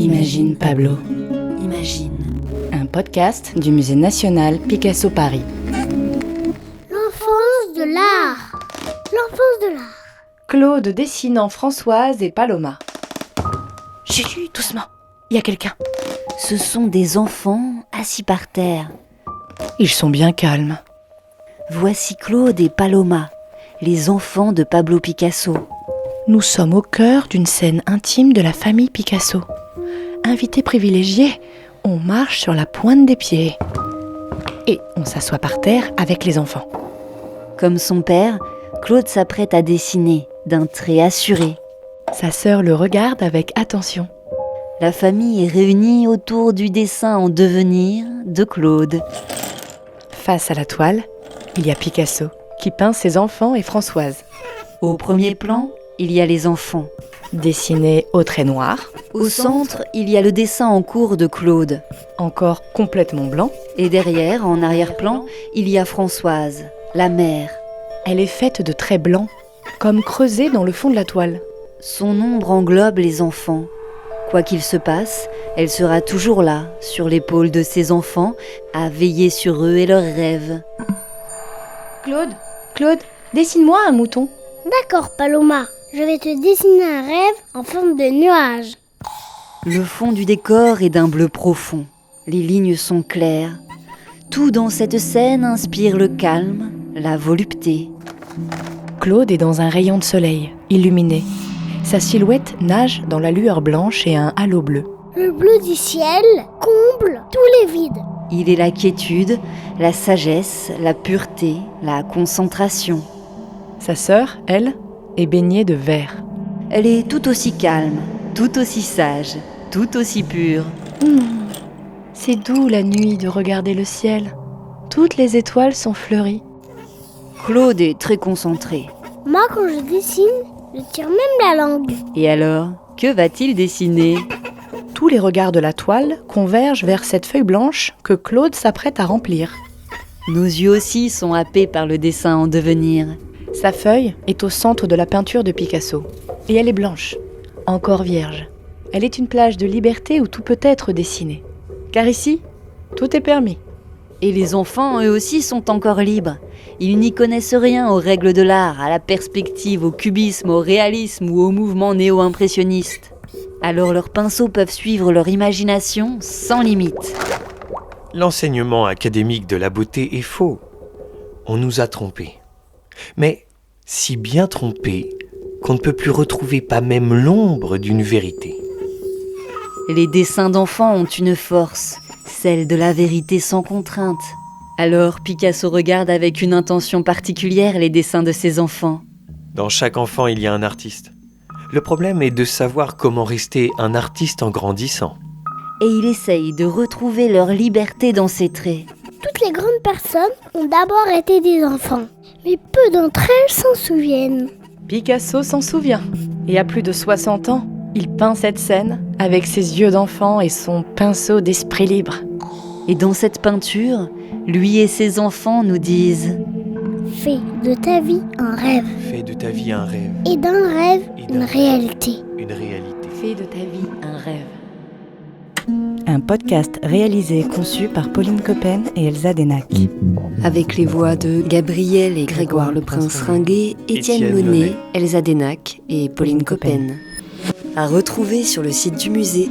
Imagine Pablo. Imagine. Un podcast du Musée national Picasso Paris. L'enfance de l'art. L'enfance de l'art. Claude dessinant Françoise et Paloma. Chut, doucement, il y a quelqu'un. Ce sont des enfants assis par terre. Ils sont bien calmes. Voici Claude et Paloma, les enfants de Pablo Picasso. Nous sommes au cœur d'une scène intime de la famille Picasso. Invités privilégiés, on marche sur la pointe des pieds. Et on s'assoit par terre avec les enfants. Comme son père, Claude s'apprête à dessiner d'un trait assuré. Sa sœur le regarde avec attention. La famille est réunie autour du dessin en devenir de Claude. Face à la toile, il y a Picasso qui peint ses enfants et Françoise. Au premier plan, il y a les enfants. Dessinés au trait noir, Au centre, il y a le dessin en cours de Claude. encore complètement blanc. Et derrière, en arrière-plan, il y a Françoise, la mère. Elle est faite de traits blancs, comme creusés dans le fond de la toile. Son ombre englobe les enfants. Quoi qu'il se passe, elle sera toujours là, sur l'épaule de ses enfants, à veiller sur eux et leurs rêves. Claude, dessine-moi un mouton. D'accord, Paloma. Je vais te dessiner un rêve en forme de nuage. Le fond du décor est d'un bleu profond. Les lignes sont claires. Tout dans cette scène inspire le calme, la volupté. Claude est dans un rayon de soleil, illuminé. Sa silhouette nage dans la lueur blanche et un halo bleu. Le bleu du ciel comble tous les vides. Il est la quiétude, la sagesse, la pureté, la concentration. Sa sœur, elle, est baignée de vert. Elle est tout aussi calme, tout aussi sage, tout aussi pure. C'est doux la nuit de regarder le ciel. Toutes les étoiles sont fleuries. Claude est très concentré. Moi, quand je dessine, je tire même la langue. Et alors, que va-t-il dessiner ? Tous les regards de la toile convergent vers cette feuille blanche que Claude s'apprête à remplir. Nos yeux aussi sont happés par le dessin en devenir. Sa feuille est au centre de la peinture de Picasso. Et elle est blanche, encore vierge. Elle est une plage de liberté où tout peut être dessiné. Car ici, tout est permis. Et les enfants, eux aussi, sont encore libres. Ils n'y connaissent rien aux règles de l'art, à la perspective, au cubisme, au réalisme ou au mouvement néo-impressionniste. Alors leurs pinceaux peuvent suivre leur imagination sans limite. L'enseignement académique de la beauté est faux. On nous a trompés. Mais si bien trompés qu'on ne peut plus retrouver pas même l'ombre d'une vérité. Les dessins d'enfants ont une force, celle de la vérité sans contrainte. Alors Picasso regarde avec une intention particulière les dessins de ses enfants. Dans chaque enfant, il y a un artiste. Le problème est de savoir comment rester un artiste en grandissant. Et il essaye de retrouver leur liberté dans ses traits. Toutes les grandes personnes ont d'abord été des enfants. Mais peu d'entre elles s'en souviennent. Picasso s'en souvient. Et à plus de 60 ans, il peint cette scène avec ses yeux d'enfant et son pinceau d'esprit libre. Et dans cette peinture, lui et ses enfants nous disent « Fais de ta vie un rêve. Fais de ta vie un rêve, Et d'un rêve, Et d'un une rêve. réalité. une réalité. Fais de ta vie un rêve. Un podcast réalisé et conçu par Pauline Coppen et Elsa Denac. » avec les voix de Gabriel et Grégoire le Prince Ringuet, Étienne Étienne Monet, Monet, Elsa Denac et Pauline Coppen. À retrouver sur le site du musée